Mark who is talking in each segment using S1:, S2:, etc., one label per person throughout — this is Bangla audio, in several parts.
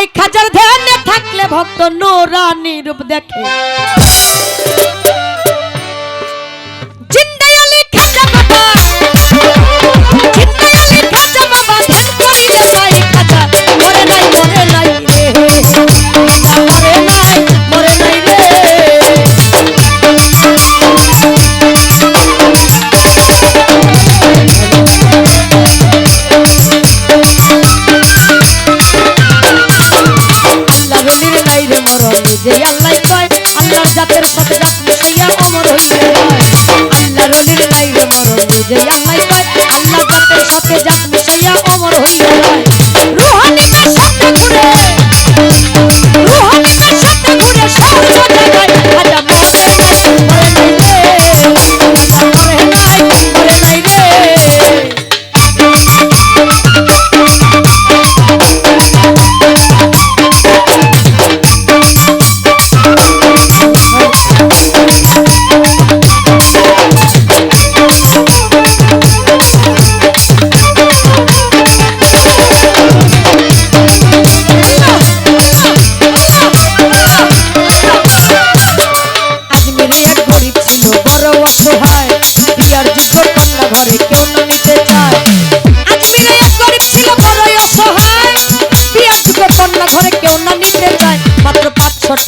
S1: ভাই খাজার ধ্যানে থাকলে ভক্ত নূরানী রূপ দেখে জিন্দাই আলী খাজা বাবা জিন্দাই আলী খাজা বাবা ধ্যান করিলে ভাই খাজা মরে নাই রে মরে নাই রে যে আল্লাহ কয় আল্লাহর জাতের সাথে জাত মিশাইয়া অমর হইলে হয় আল্লাহর ওলির নাই রে মরণ যে আল্লাহ কয় আল্লাহর জাতের সাথে জাত মিশাইয়া অমর হইলে হয় রূহানিদের সাথে ঘুরে শহর জায়গায় খাজা মরে নাই রে মরে নাই রে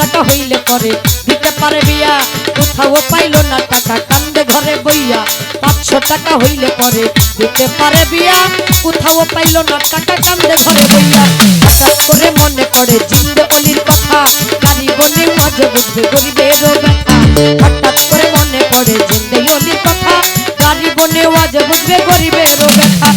S1: টাকা হইলে পরে দিতে পারে বিয়া কোথাও পাইল না টাকা কান্দে ঘরে বইয়া 500 টাকা হইলে পরে দিতে পারে বিয়া কোথাও পাইল না টাকা কান্দে ঘরে বইয়া হঠাৎ করে মনে পড়ে জিন্দে অলির কথা গাড়ি বনে মাঝে বুঝবে গরিবেরও ব্যথা হঠাৎ করে মনে পড়ে জিন্দে অলির কথা গাড়ি বনে মাঝে বুঝবে গরিবেরও ব্যথা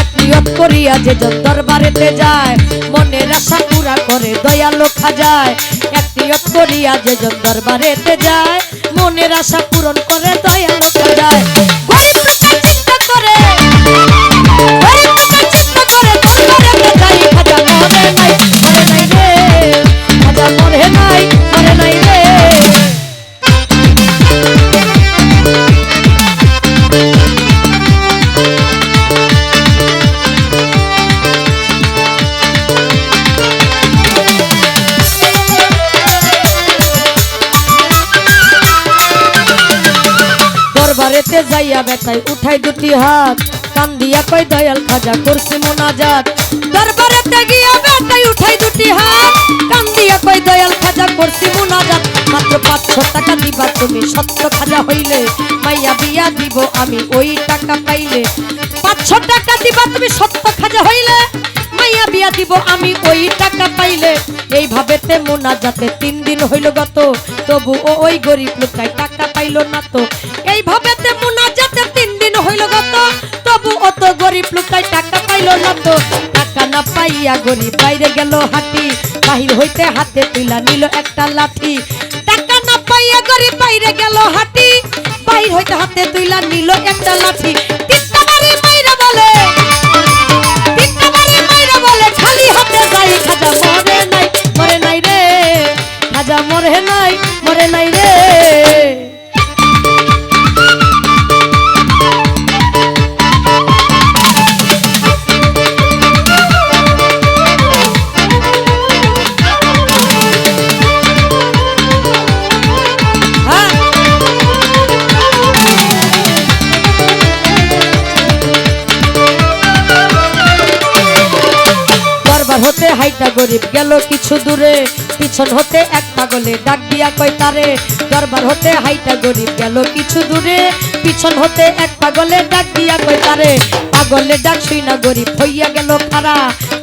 S1: এক নিয়ত করিয়া যে দরবারেতে যায় মনের আশা পুরা করে দয়ালু খাজায় এক নিয়ত করিয়া যে দরবারেতে যায় মনের আশা পূরণ করে দয়ালু খাজায় গরিব লোকে চিন্তা করে দরবারেতে যাই খাজা মরে নাই রে খাজা মরে নাই রে দরবারেতে যাইয়া বেতাই উঠাই দুটি হাত কান্দিয়া কই দয়াল খাজা করছি মোনাজাত দরবারেতে গিয়া বেতাই উঠাই দুটি হাত কান্দিয়া কই দয়াল খাজা করছি মোনাজাত মাত্র 500 টাকা দিবা তুমি সত্য খাজা হইলে মাইয়া বিয়া দিব আমি ওই টাকা পাইলে 500 টাকা দিবা তুমি সত্য খাজা হইলে মাইয়া বিয়া দিব আমি ওই টাকা পাইলে এইভাবেতে মোনাজাতে 3 দিন হইল গত তবু ওই গরিব লোকাই টাকা পাইল না তো এইভাবেতে মোনাজাতে 3 দিন হইল গত তবু অত গরিব লোকাই টাকা পাইল না তো টাকা না পাইয়া গরিব বাইরে গেল হাঁটি বাহির হইতে হাতে তুইলা নিল একটা লাঠি টাকা না পাইয়া গরিব বাইরে গেল হাঁটি বাহির হইতে হাতে তুইলা নিল একটা লাঠি তিনটা বাড়ি মাইরা বলে খালি হাতে যাই খাজা মরে নাই রে খাজা মরে নাই রে হতে হাইটা গরিব গেল কিছু দূরে পিছন হতে এক পাগলে ডাক দিয়া কই তারে দরবার হতে হাইটা গরিব গেল কিছু দূরে পিছন হতে এক পাগলে ডাক দিয়া কই তারে পাগলে ডাক শুইনা গরিব হইয়া গেল খারা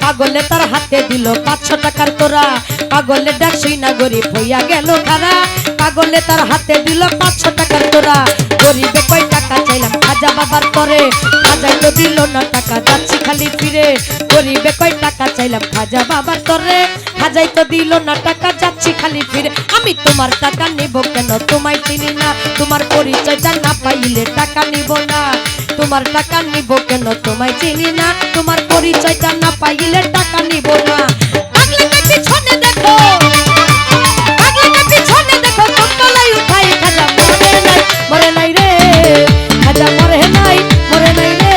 S1: পাগলে তার হাতে দিল 500 টাকার তোরা পাগলে ডাক শুইনা গরিব হইয়া গেল খারা পাগলে তার হাতে দিল 500 টাকার তোরা গরিবে কই টাকা চাইলাম খাজা বাবার করে খাজাই তো দিল না টাকা যাচ্ছি খালি ফিরে গরিবে কই টাকা চাইলাম খাজা বাবার তরে খাজাই তো দিল না টাকা যাচ্ছি খালি ফিরে আমি তোমার টাকা নিব কেন তোমায় চিনি না তোমার পরিচয়টা না পাইলে টাকা নিব না তোমার টাকা নিব কেন তোমায় চিনি না তোমার পরিচয়টা না পাইলে টাকা নিব না আগলাকে পিছনে দেখো কতলাই উঠাই খাজা মরে নাই রে খাজা মরে নাই রে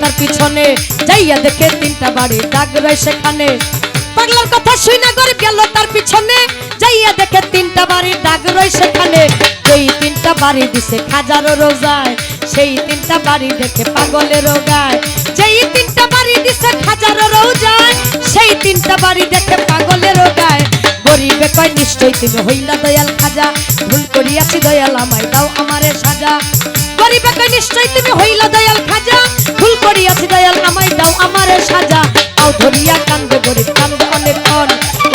S1: তার পিছনে, যাইয়া দেখে 3টা বাড়ি দাগ রয় সেখানে। পাগলার কথা শুনে গরিব গেল তার পিছনে, যাইয়া দেখে 3টা বাড়ি দাগ রয় সেখানে। যেই 3টা বাড়ি দিছে খাজারও রোজায়, সেই 3টা বাড়ি দেখে পাগলের রোগায়। যেই 3টা বাড়ি দিছে খাজারও রোজায়, সেই 3টা বাড়ি দেখে পাগলের রোগায়। গরিবে কয় নিশ্চয় তুমি হইলা দয়াল খাজা, ভুল করিয়াছি দয়াল আমায় দাও আমারে সাজা। গরিবে কয় নিশ্চয় তুমি হইলা দয়াল খাজা, ভুল করিয়াছি দয়াল আমায় দাও আমারে সাজা। পাও ধরিয়া কান্দে গরিব কান্দে অনেকক্ষণ,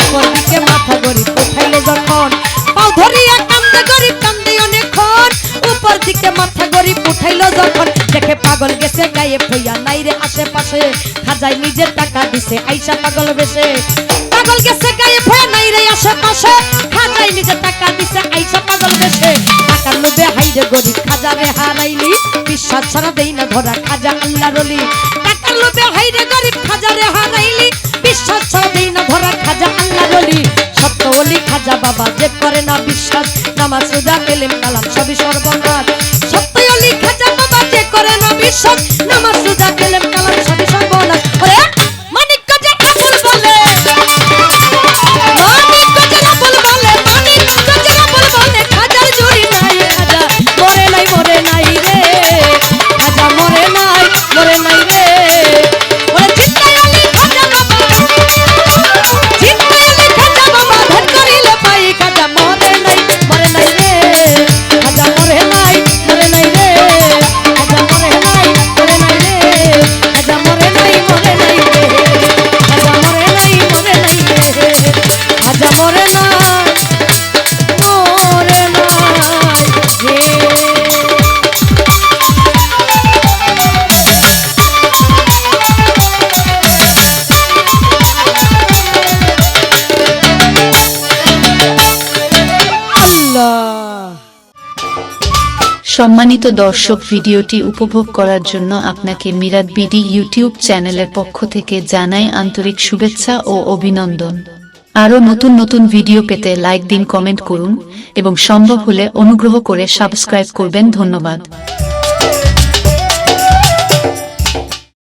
S1: উপর দিকে মাথা গরিব উঠাইল যখন। পাও ধরিয়া কান্দে গরিব কান্দে অনেকক্ষণ, উপর দিকে মাথা গরিব উঠাইল যখন। দেখে পাগল গেছে গায়েব হইয়া নাই রে আশেপাশে, খাজায় নিজের টাকা দিছে আইসা পাগল বেশে। পাগল গেছে গায়েব হইয়া নাই রে আশেপাশে, খাজায় নিজের টাকা দিছে আইসা পাগল বেশে। টাকার লোভে হাইরে গরিব খাজারে হারাইলি, বিশ্বাস ছাড়া দেই না ধরা খাজা আল্লাহর ওলি। টাকার লোভে হাইরে গরিব খাজারে হারাইলি, বিশ্বাস ছাড়া দেই না ধরা খাজা আল্লাহর ওলি। সত্য ওলি খাজা বাবা যে করে না বিশ্বাস, নামাজ রোজা এলেম কালাম সবই সর্বনাশ। সত্য ওলি খাজা বাবা যে করে না বিশ্বাস, নামাজ রোজা এলেম কালাম সবই সর্বনাশ। ওরে মানিক কাজে আবুল বলে, মানিক কাজে আবুল বলে, মানিক কাজে আবুল বলে, খাজার জুড়ি নাই খাজা মরে নাই রে, খাজা মরে নাই রে। ওরে চিন্তায় ওলি খাজা বাবা, চিন্তায় ওলি খাজা বাবা, ধন করিলে পাই খাজা মরে নাই রে, খাজা মরে নাই রে, খাজা মরে নাই রে, খাজা মরে নাই রে, খাজা মরে নাই রে, খাজা মরে নাই রে।
S2: সম্মানিত দর্শক, ভিডিওটি উপভোগ করার জন্য আপনাকে মিরাত বিডি ইউটিউব চ্যানেলের পক্ষ থেকে জানাই আন্তরিক শুভেচ্ছা ও অভিনন্দন। আরও নতুন নতুন ভিডিও পেতে লাইক দিন, কমেন্ট করুন এবং সম্ভব হলে অনুগ্রহ করে সাবস্ক্রাইব করবেন। ধন্যবাদ।